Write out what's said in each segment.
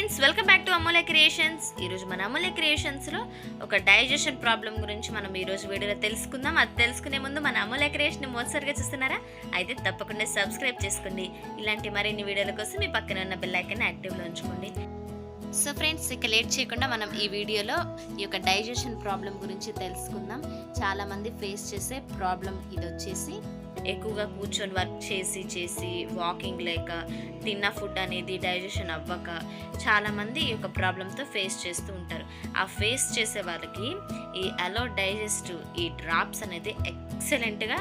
Friends, welcome back to Amulya creations. ఈరోజు మన అమూల్య క్రియేషన్స్లో ఒక డైజెషన్ ప్రాబ్లం గురించి మనం ఈరోజు వీడియోలో తెలుసుకుందాం. అది తెలుసుకునే ముందు మన అమూల్య క్రియేషన్ మొదటిసారిగా చూస్తున్నారా? అయితే తప్పకుండా సబ్స్క్రైబ్ చేసుకోండి. ఇలాంటి మరిన్ని వీడియోల కోసం మీ పక్కన ఉన్న బెల్ ఐకాన్ యాక్టివ్లో ఉంచుకోండి. సో ఫ్రెండ్స్, ఇక లేట్ చేయకుండా మనం ఈ వీడియోలో ఈ యొక్క డైజెషన్ ప్రాబ్లం గురించి తెలుసుకుందాం. చాలామంది ఫేస్ చేసే ప్రాబ్లం ఇది వచ్చేసి ఎక్కువగా కూర్చొని వర్క్ చేసి వాకింగ్ లేక తిన్న ఫుడ్ అనేది డైజెషన్ అవ్వక చాలామంది ఈ యొక్క ప్రాబ్లంతో ఫేస్ చేస్తూ ఉంటారు. ఆ ఫేస్ చేసే వాళ్ళకి ఈ అలో డైజెస్ట్ ఈ డ్రాప్స్ అనేది ఎక్సలెంట్గా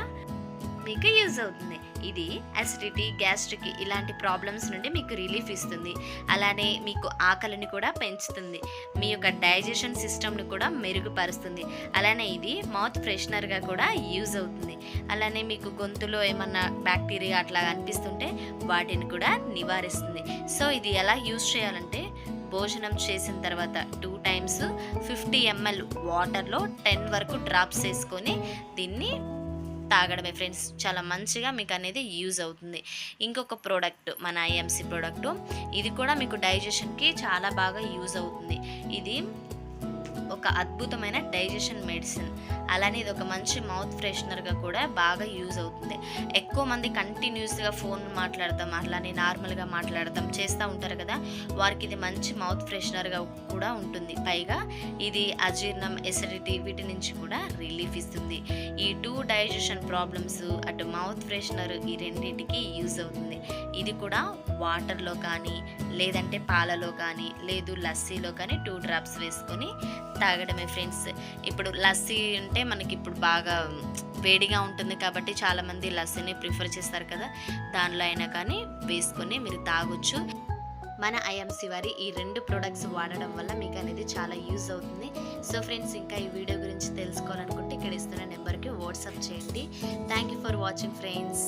మీకు యూజ్ అవుతుంది. ఇది అసిడిటీ, గ్యాస్ట్రిక్ ఇలాంటి ప్రాబ్లమ్స్ నుండి మీకు రిలీఫ్ ఇస్తుంది. అలానే మీకు ఆకలిని కూడా పెంచుతుంది. మీ యొక్క డైజెషన్ సిస్టమ్ని కూడా మెరుగుపరుస్తుంది. అలానే ఇది మౌత్ ఫ్రెషనర్గా కూడా యూజ్ అవుతుంది. అలానే మీకు గొంతులో ఏమన్నా బ్యాక్టీరియా అట్లా అనిపిస్తుంటే వాటిని కూడా నివారిస్తుంది. సో ఇది ఎలా యూజ్ చేయాలంటే, భోజనం చేసిన తర్వాత 2 times 50 ml వాటర్లో 10 వరకు డ్రాప్స్ వేసుకొని దీన్ని తాగడమే ఫ్రెండ్స్. చాలా మంచిగా మీకు అనేది యూజ్ అవుతుంది. ఇంకొక ప్రోడక్ట్ మన ఐఎంసి ప్రోడక్ట్, ఇది కూడా మీకు డైజెషన్కి చాలా బాగా యూజ్ అవుతుంది. ఇది ఒక అద్భుతమైన డైజెషన్ మెడిసిన్. అలానే ఇది ఒక మంచి మౌత్ ఫ్రెషనర్గా కూడా బాగా యూజ్ అవుతుంది. ఎక్కువ మంది కంటిన్యూస్గా ఫోన్ మాట్లాడతాం, అలానే నార్మల్గా మాట్లాడతాం చేస్తూ ఉంటారు కదా, వారికి ఇది మంచి మౌత్ ఫ్రెషనర్గా కూడా ఉంటుంది. పైగా ఇది అజీర్ణం, ఎసిడిటీ వీటి నుంచి కూడా రిలీఫ్ ఇస్తుంది. ఈ 2 డైజెషన్ ప్రాబ్లమ్స్, అటు మౌత్ ఫ్రెషనర్, ఈ రెండింటికి యూజ్ అవుతుంది. ఇది కూడా వాటర్లో కానీ, లేదంటే పాలలో కానీ, లేదు లస్సీలో కానీ 2 drops వేసుకొని తాగడమే ఫ్రెండ్స్. ఇప్పుడు లస్సీ అంటే మనకి ఇప్పుడు బాగా వేడిగా ఉంటుంది కాబట్టి చాలామంది లస్సీని ప్రిఫర్ చేస్తారు కదా, దానిలో అయినా కానీ వేసుకొని మీరు తాగొచ్చు. మన ఐఎంసి వారి ఈ 2 ప్రొడక్ట్స్ వాడడం వల్ల మీకు అనేది చాలా యూజ్ అవుతుంది. సో ఫ్రెండ్స్, ఇంకా ఈ వీడియో గురించి తెలుసుకోవాలనుకుంటే ఇక్కడ ఇస్తున్న నెంబర్కి వాట్సాప్ చేయండి. Thank you for watching friends.